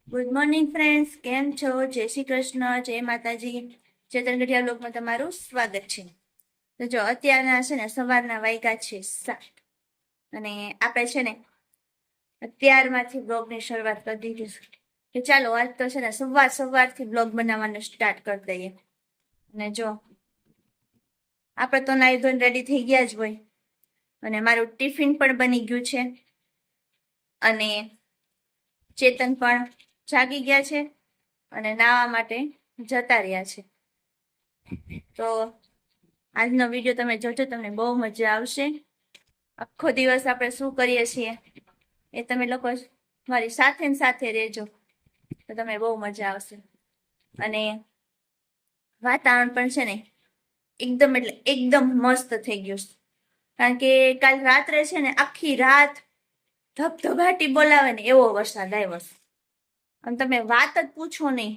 Good morning friends, કેમ છો? જય શ્રી કૃષ્ણ, જય માતાજી. ચેતન ગઢિયા બ્લોગમાં તમારું સ્વાગત છે. તો જો અત્યારના છે ને સવારના વાગ્યા છે 7 અને આપણે છે ને અત્યારમાંથી બ્લોગની શરૂઆત કરી દીધી કે ચાલો આજ તો છે ને સવારથી બ્લોગ બનાવવાનું સ્ટાર્ટ કરી દઈએ. અને જો આપણે તો નાઈ ધોઈને રેડી થઈ ગયા જ હોય અને મારું ટિફિન પણ બની ગયું છે અને ચેતન પણ જાગી ગયા છે અને નાવા માટે જતા રહ્યા છે. તો આજનો વિડીયો તમે જોજો, તમને બહુ મજા આવશે. આખો દિવસ આપણે શું કરીએ છીએ એ તમે લોકો મારી સાથે ને સાથે રહેજો તો તમને બહુ મજા આવશે. અને વાતાવરણ પણ છે ને એકદમ એટલે એકદમ મસ્ત થઈ ગયું છે, કારણ કે કાલ રાત્રે છે ને આખી રાત ધબધબાટી બોલાવે ને એવો વરસાદ આવ્યો છે. અને તમે વાત જ પૂછો નહીં,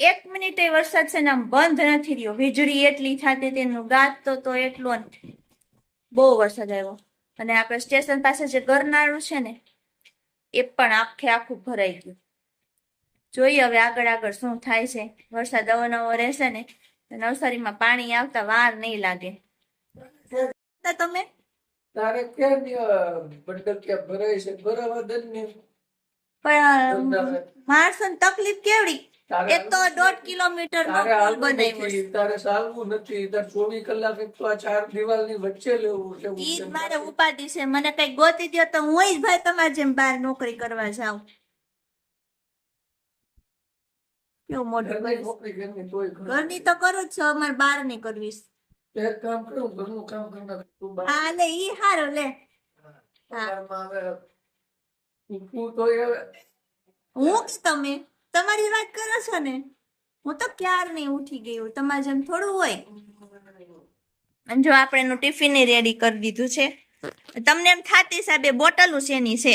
એક મિનિટે વરસાદ છે ને આમ બંધ નથી રહ્યો. વીજળી એટલી થતી તેનું ગાજતો તો એટલો બહુ વરસાદ આવ્યો. અને આપણે સ્ટેશન પાસે જે ગરનાળું છે ને એ પણ આખું ભરાઈ ગયું. જોઈએ હવે આગળ શું થાય છે. વરસાદ નવો રહેશે ને નવસારીમાં પાણી આવતા વાર નહીં લાગે. તમે તારે ક્યાં બંડલ ક્યાં ભરાય છે? બરાબર જ નહીં. પણ માણસોને તકલીફ કેવડી? એક તો 1.5 કિલોમીટર નો પુલ બનાવ્યો. તારે ચાલવું નથી. તારે 24 કલાક એક તો આ 4 દિવાલની વચ્ચે લેવું છે. ઈ મારે ઉપાધિ છે. મને કઈ ગોતી દો તો હું જ ભાઈ તમારે જેમ બહાર નોકરી કરવા જાઉં. કેવું મોઢું ઘરની તો કરું જ છું, અમારે બહાર નહીં કરવી. એક કામ કરું, ઘરનું કામ કરનાર તું બહાર. હા લે, ઈ હારો લે. તું તો હું કે તમે તમારી વાત કરો છો ને, હું તો ક્યાર નહીં ઉઠી ગઈ હું. તમારે જેમ થોડું હોય. અને જો આપણે એનું ટિફિન રેડી કરી દીધું છે. તમને એમ થાતી સાહેબ બોટલું શેની છે?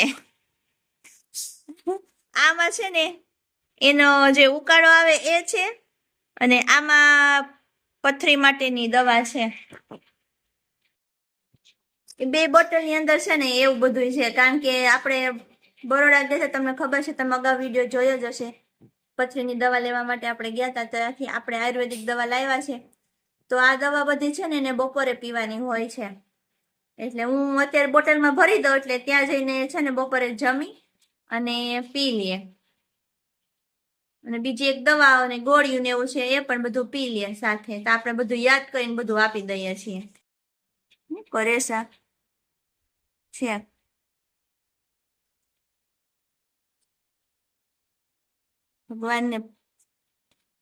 આમાં છે ને એનો જે ઉકાળો આવે એ છે અને આમાં પથરી માટેની દવા છે. એ 2 બોટલની અંદર છે ને એવું બધું છે, કારણ કે આપણે બરોડા ગયા છે, તમને ખબર છે, તમે અગાઉ વિડીયો જોયો જ હશે. પથરીની દવા લેવા માટે આપણે ગયા હતા, ત્યાંથી આપણે આયુર્વેદિક દવા લાવ્યા છે. તો આ દવા બધી છે ને એને બપોરે પીવાની હોય છે. એટલે હું અત્યારે બોટલમાં ભરી દઉં એટલે ત્યાં જઈને છે ને બપોરે જમી અને પી લઈએ. અને બીજી એક દવા અને ગોળીયું ને એવું છે એ પણ બધું પી લઈએ સાથે. તો આપણે બધું યાદ કરીને બધું આપી દઈએ છીએ. કરે છે ભગવાનને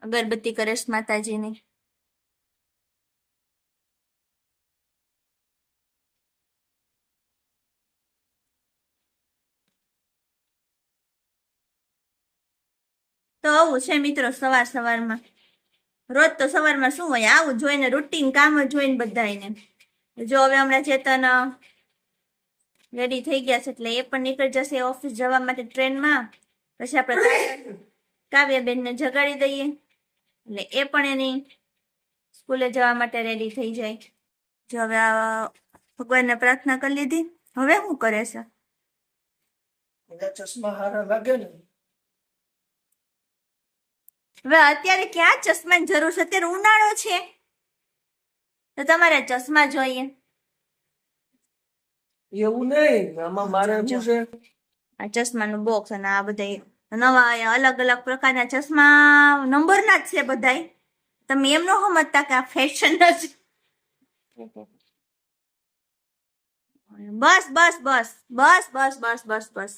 અગરબત્તી કરે છે માતાજીની. તો આવું છે મિત્રો સવારમાં. રોજ તો સવારમાં શું હોય, આવું જોઈને રૂટીન કામ જ જોઈને બધાને. જો હવે હમણાં ચેતન રેડી થઈ ગયા છે એટલે એ પણ નીકળી જશે ઓફિસ જવા માટે ટ્રેનમાં. પછી આપણે કાવ્યાબેનને જગાડી દઈએ એટલે એ પણ એની સ્કૂલે જવા માટે રેડી થઈ જાય. જો હવે ભગવાનને પ્રાર્થના કરી લીધી. હવે શું કરે છે? ચશ્મા હારા લાગે ને. હવે અત્યારે ક્યાં ચશ્માની જરૂર છે? અત્યારે ઉનાળો છે તો તમારે ચશ્મા જોઈએ. એવું નહીં, આમાં મારે શું છે, આ ચશ્માનું બોક્સ અને આ બધા નવા અલગ અલગ પ્રકારના ચશ્મા નંબરના જ છે બધાય. તમે એમ ન સમજતા કે આ ફેશન જ. બસ બસ બસ બસ બસ બસ બસ બસ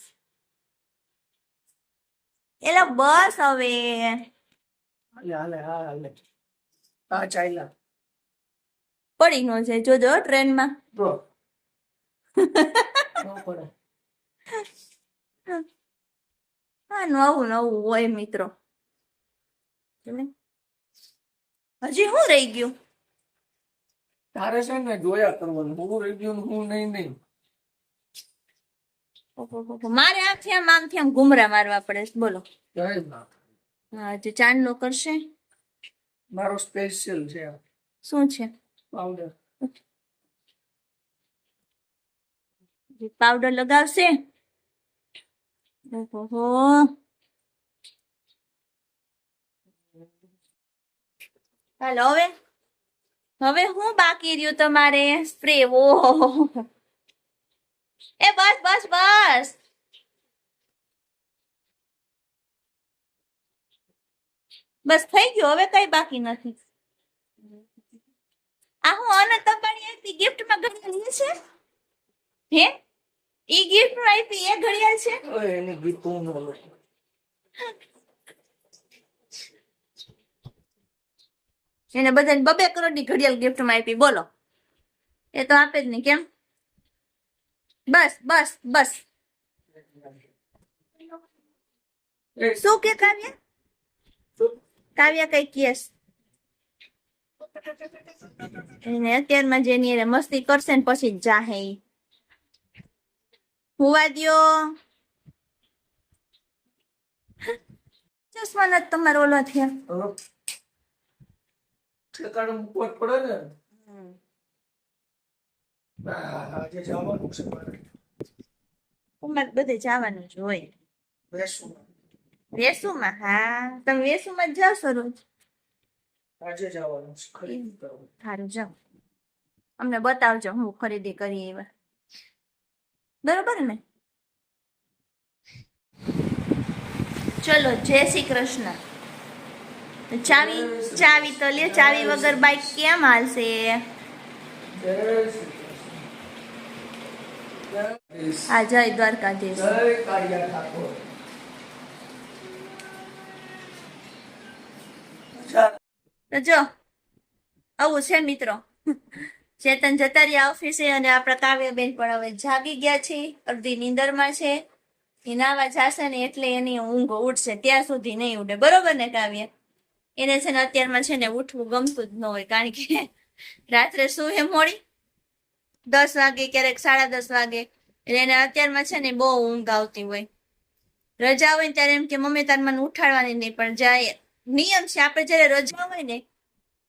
એટલે બસ હવે હાલે હા ચાલ્યા પડી ન જાય જોજો ટ્રેનમાં. હા, નવું હોય મિત્રો. હજી શું રહી ગયું? તારે છે ને જોયા કરવાનું, હું રહી ગયું હું નહીં. મારે આમથી આમ ઘુમરા મારવા પડે. બોલો. હા, જે ચાંદલો કરશે. મારો સ્પેશિયલ છે. શું છે? પાવડર. પાવડર લગાવશે. ઓહો, હાલો હવે હું બાકી રહ્યું તમારે સ્પ્રે ઓહો એ બસ બસ બસ બસ થઈ ગયું હવે કઈ બાકી નથી આ હું અનંત અંબાણી આપી ગિફ્ટમાં ઘડિયાળ છે હે ઈ ગિફ્ટ માં આપી એ ઘડિયાળ છે ઓય એની ગીતું ન લો. એને બધાને 2 કરોડની ઘડિયાળ ગિફ્ટમાં આપી બોલો એ તો આપે જ નહીં કેમ બસ બસ બસ એ શું કે કાવ્ય કઈ કેસ એને અત્યારમાં જેની એને મસ્તી કરશે ને પછી જ જાહે ઈ હુવા દ્યો ચશ્મા નથી તમારો ઓલો થયા હવે ઠેકાણે મૂકવા જ પડે ને. આજે જવાનું છે મારે. ઉમર બધે જવાનું જ હોય બેસું. વેસુમાં હા તમે વેસુમાં જ જાશો રોજ આજે જવાનું છે ખરીદી કરવા. સારું જાઓ અમને બતાવજો હું ખરીદી કરી એવા બરોબર ને ચલો જય શ્રી કૃષ્ણ ચાવી ચાવી તો લે ચાવી વગર બાઈક કેમ હાલશે જય શ્રી કૃષ્ણ. આ જય દ્વારકાધીશ જય કાળિયા ઠાકોર. ચાલ. તો જો આવું છે મિત્રો ચેતન જતા રહ્યા ઓફિસે અને આપણા કાવ્યબેન પણ હવે જાગી ગયા છે અડધી નીંદરમાં છે એ નાવા જાશે ને એટલે એની ઊંઘ ઉડશે ત્યાં સુધી નહીં ઉડે બરોબર ને કાવ્ય એને છે ને અત્યારમાં છે ને ઉઠવું ગમતું જ ન હોય કારણ કે રાત્રે સુવે મોડી 10 વાગે ક્યારેક 10:30 વાગે એટલે એને અત્યારમાં છે ને બહુ ઊંઘ આવતી હોય રજા હોય ને ત્યારે એમ કે મમ્મી તાર મને ઉઠાડવાની નહીં પણ જાય નિયમ છે આપણે જયારે રજા હોય ને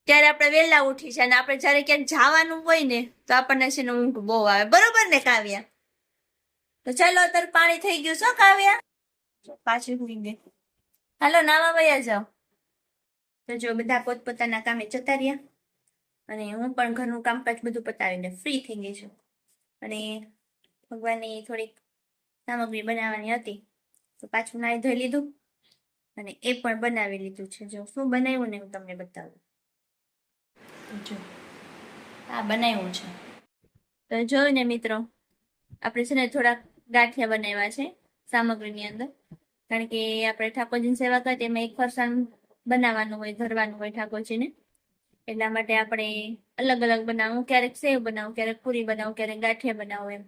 ત્યારે આપણે વહેલા ઉઠી છે અને આપણે જયારે ક્યાંક જવાનું હોય ને તો આપણને છે ને ઊંઘ બહુ આવે બરોબર ને કાવ્યા તો ચાલો અત્યારે પાણી થઈ ગયું છો કાવ્યા પાછી હુઈ ગઈ હાલો નાવા વયા જાઓ તો જો બધા પોતપોતાના કામે જતા રહ્યા અને હું પણ ઘરનું કામકાજ બધું પતાવીને ફ્રી થઈ ગઈ છું અને ભગવાનની થોડીક સામગ્રી બનાવવાની હતી તો પાછું નાઈ ધોઈ લીધું અને એ પણ બનાવી લીધું છે જો શું બનાવ્યું ને હું તમને બતાવું જો આ બનાવ્યું છે તો જોયું ને મિત્રો આપણે છે ને થોડાક ગાંઠિયા બનાવ્યા છે સામગ્રીની અંદર કારણ કે આપણે ઠાકોરજીની સેવા કરીએ એમાં એક ફરસાણ બનાવવાનું હોય ધરવાનું હોય ઠાકોરજીને એટલા માટે આપણે અલગ અલગ બનાવું ક્યારેક સેવ બનાવું ક્યારેક પૂરી બનાવું ક્યારેક ગાંઠિયા બનાવું એમ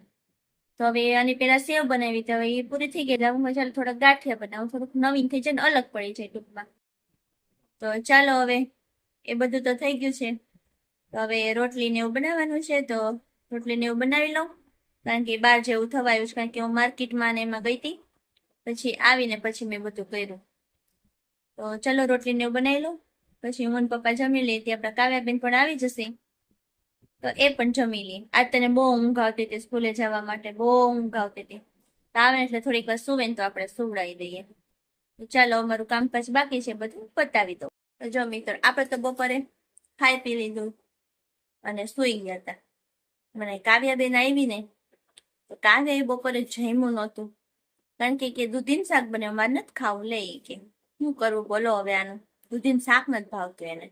તો હવે આની પેલા સેવ બનાવી તો હવે એ પૂરી થઈ ગઈ હું ચાલો થોડાક ગાંઠિયા બનાવું થોડુંક નવીન થઈ જાય ને અલગ પડી જાય ટૂંકમાં તો ચાલો હવે એ બધું તો થઈ ગયું છે તો હવે રોટલીને એવું બનાવવાનું છે તો રોટલીને એવું બનાવી લઉં કારણ કે બહાર જેવું થવાયું છે કારણ કે હું માર્કેટમાં ને એમાં ગઈ હતી પછી આવીને પછી મેં બધું કર્યું તો ચલો રોટલીને એવું બનાવી લઉં પછી હું પપ્પા જમી લે ત્યાં આપણા કાવ્યાબેન પણ આવી જશે તો એ પણ જમી લે આજ તને બહુ ઊંઘ આવતી હતી સ્કૂલે જવા માટે બહુ ઊંઘ આવતી હતી તો આવે એટલે થોડીક વાર સુવે ને તો આપણે સુવડાવી દઈએ તો ચાલો અમારું કામકાજ બાકી છે બધું પતાવી દો તો જો મિત્રો આપણે તો બપોરે ખાઈ પી લીધું અને સુઈ ગયા હતા મને કાવ્યાબેન આવી ને તો કાવ્યાએ બપોરે જમ્યું નહોતું કારણ કે દૂધીનું શાક બને મારે નથી ખાવું લે કે શું કરવું બોલો હવે આનું દૂધીનું શાક નથી ભાવતું એને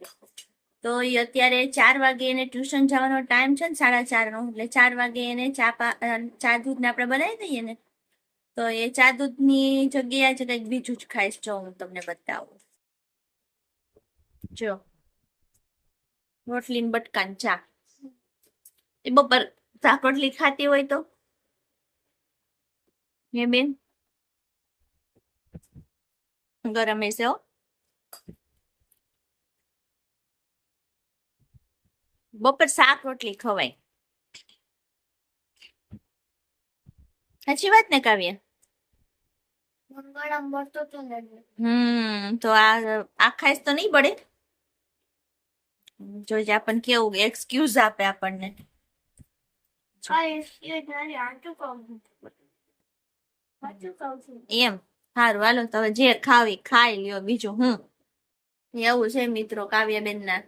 તો એ અત્યારે 4 વાગે એને ટ્યુશન જવાનો ટાઈમ છે ને 4:30 નો એટલે 4 વાગે એને ચા દૂધ ને આપણે બનાવી દઈએ ને તો એ ચા દૂધની જગ્યાએ છે કંઈક બીજું જ ખાઈશ જો હું તમને બતાવું જો રોટલી ને બટકાન ચા એ બપોર શાક રોટલી ખાતી હોય તો હે બેન ગરમ હશે હો બપોર શાક રોટલી ખવાય સાચી વાત ને કાવ્ય તો આ ખાઈશ તો નહીં પડે જોજે આપણને કેવું એક્સક્યુઝ આપે આપણને એમ સારું હાલો તો હવે જે ખાવી ખાઈ લ્યો બીજું હું એવું છે મિત્રો કાવ્યાબેન ના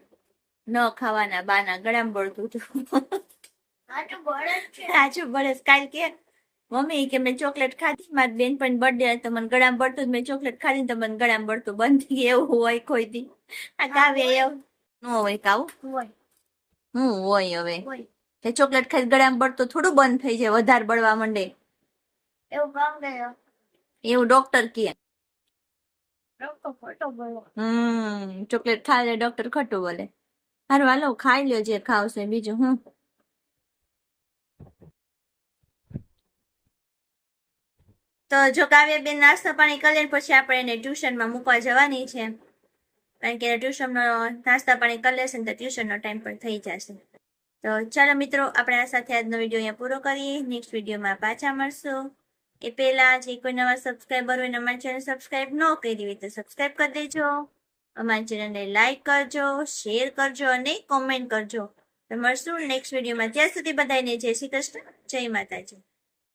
ન ખાવાના બાના ગળામાં બળતું હતું આટલું બળે જ છે. સાચું બળે કાલ કે મમ્મી કે મેં ચોકલેટ ખાધી મારી બેન પણ બર્થડે તો મને ગળામાં બળતું મેં ચોકલેટ ખાધી તો મને ગળામાં બળતું બંધ થઈ ગયું. એવું હોય કોઈ દી આ કાવ્ય એવું ન હોય કાવું હોય હું હોય હવે હોય તે ચોકલેટ ખાઈ ગળામાં બળતું થોડું બંધ થઈ જાય વધારે બળવા માંડે એવું કામ ગયો એવું ડોક્ટર કહે ડોક્ટર ખોટો બોલો. ચોકલેટ ખાઈ લે ડોક્ટર ખોટું બોલે હારું હાલો ખાઈ લ્યો જે ખાવશે બીજું હું તો જો કાવ્યાબેન નાસ્તા પાણી કરી લે પછી આપણે એને ટ્યુશનમાં મૂકવા જવાની છે કારણ કે ટ્યુશનનો નાસ્તા પાણી કરી લેશે ને તો ટ્યુશનનો ટાઈમ પણ થઈ જશે તો ચાલો મિત્રો આપણે આ સાથે આજનો વિડીયો અહીંયા પૂરો કરીએ નેક્સ્ટ વિડીયોમાં પાછા મળશું એ પહેલા જે કોઈ નવા સબસ્ક્રાઈબર હોય ને અમારી ચેનલ સબસ્ક્રાઈબ ન કરી હોય તો સબસ્ક્રાઈબ કરી દેજો અમારી ચેનલને લાઈક કરજો શેર કરજો અને કોમેન્ટ કરજો તો મળશું નેક્સ્ટ વિડીયોમાં ત્યાં સુધી બધાને જય શ્રી કૃષ્ણ જય માતાજી